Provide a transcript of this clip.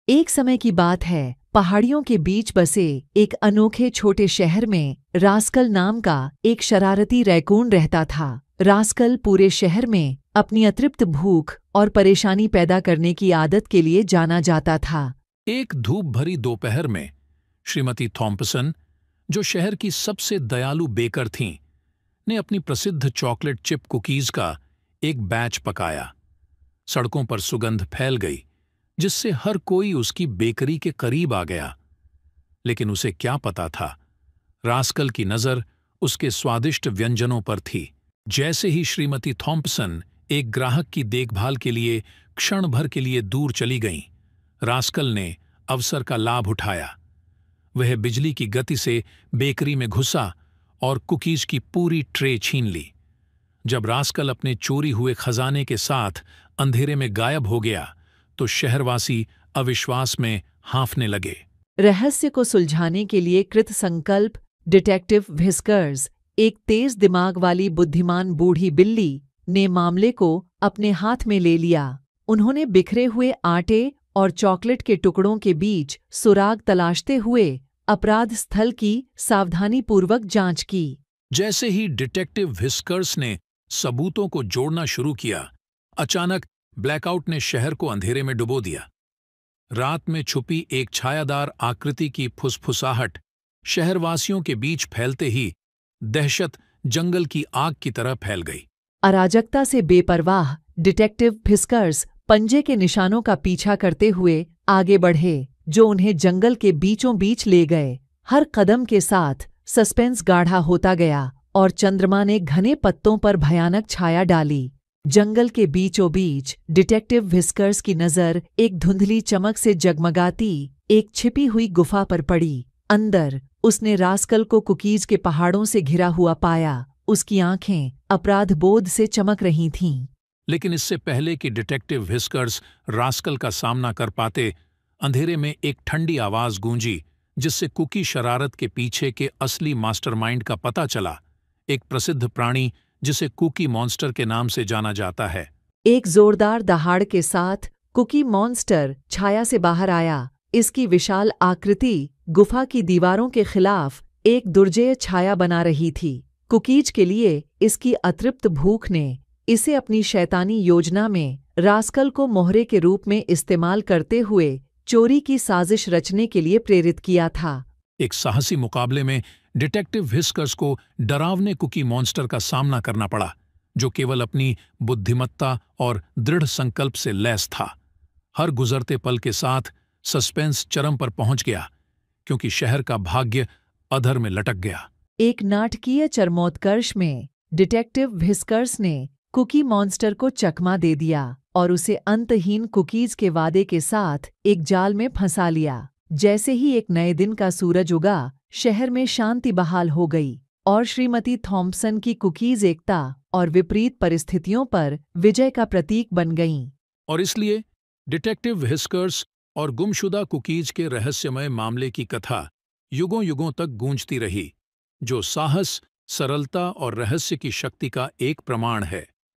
एक समय की बात है, पहाड़ियों के बीच बसे एक अनोखे छोटे शहर में रास्कल नाम का एक शरारती रैकून रहता था। रास्कल पूरे शहर में अपनी अतृप्त भूख और परेशानी पैदा करने की आदत के लिए जाना जाता था। एक धूप भरी दोपहर में श्रीमती थॉम्पसन, जो शहर की सबसे दयालु बेकर थीं, ने अपनी प्रसिद्ध चॉकलेट चिप कुकीज का एक बैच पकाया। सड़कों पर सुगंध फैल गई, जिससे हर कोई उसकी बेकरी के करीब आ गया। लेकिन उसे क्या पता था, रास्कल की नजर उसके स्वादिष्ट व्यंजनों पर थी। जैसे ही श्रीमती थॉम्पसन एक ग्राहक की देखभाल के लिए क्षण भर के लिए दूर चली गईं, रास्कल ने अवसर का लाभ उठाया। वह बिजली की गति से बेकरी में घुसा और कुकीज की पूरी ट्रे छीन ली। जब रास्कल अपने चोरी हुए खजाने के साथ अंधेरे में गायब हो गया, तो शहरवासी अविश्वास में हाँफने लगे। रहस्य को सुलझाने के लिए कृत संकल्प डिटेक्टिव व्हिस्कर्स, एक तेज दिमाग वाली बुद्धिमान बूढ़ी बिल्ली, ने मामले को अपने हाथ में ले लिया। उन्होंने बिखरे हुए आटे और चॉकलेट के टुकड़ों के बीच सुराग तलाशते हुए अपराध स्थल की सावधानीपूर्वक जांच की। जैसे ही डिटेक्टिव व्हिस्कर्स ने सबूतों को जोड़ना शुरू किया, अचानक ब्लैकआउट ने शहर को अंधेरे में डुबो दिया। रात में छुपी एक छायादार आकृति की फुसफुसाहट शहरवासियों के बीच फैलते ही दहशत जंगल की आग की तरह फैल गई। अराजकता से बेपरवाह डिटेक्टिव व्हिस्कर्स पंजे के निशानों का पीछा करते हुए आगे बढ़े, जो उन्हें जंगल के बीचों बीच ले गए। हर कदम के साथ सस्पेंस गाढ़ा होता गया और चंद्रमा ने घने पत्तों पर भयानक छाया डाली। जंगल के बीचों बीच डिटेक्टिव व्हिस्कर्स की नज़र एक धुंधली चमक से जगमगाती एक छिपी हुई गुफा पर पड़ी। अंदर उसने रास्कल को कुकीज के पहाड़ों से घिरा हुआ पाया। उसकी आंखें अपराध बोध से चमक रही थीं। लेकिन इससे पहले कि डिटेक्टिव व्हिस्कर्स रास्कल का सामना कर पाते, अंधेरे में एक ठंडी आवाज गूंजी, जिससे कुकी शरारत के पीछे के असली मास्टरमाइंड का पता चला। एक प्रसिद्ध प्राणी जिसे कुकी मॉन्स्टर के नाम से जाना जाता है। एक जोरदार दहाड़ के साथ कुकी मॉन्स्टर छाया से बाहर आया। इसकी विशाल आकृति गुफा की दीवारों के खिलाफ एक दुर्जेय छाया बना रही थी। कुकीज के लिए इसकी अतृप्त भूख ने इसे अपनी शैतानी योजना में रास्कल को मोहरे के रूप में इस्तेमाल करते हुए चोरी की साजिश रचने के लिए प्रेरित किया था। एक साहसी मुकाबले में डिटेक्टिव व्हिस्कर्स को डरावने कुकी मॉन्स्टर का सामना करना पड़ा, जो केवल अपनी बुद्धिमत्ता और दृढ़ संकल्प से लैस था। हर गुजरते पल के साथ सस्पेंस चरम पर पहुंच गया, क्योंकि शहर का भाग्य अधर में लटक गया। एक नाटकीय चरमोत्कर्ष में डिटेक्टिव व्हिस्कर्स ने कुकी मॉन्स्टर को चकमा दे दिया और उसे अंतहीन कुकीज के वादे के साथ एक जाल में फंसा लिया। जैसे ही एक नए दिन का सूरज उगा, शहर में शांति बहाल हो गई और श्रीमती थॉम्पसन की कुकीज एकता और विपरीत परिस्थितियों पर विजय का प्रतीक बन गईं। और इसलिए डिटेक्टिव व्हिस्कर्स और गुमशुदा कुकीज के रहस्यमय मामले की कथा युगों युगों तक गूंजती रही, जो साहस, सरलता और रहस्य की शक्ति का एक प्रमाण है।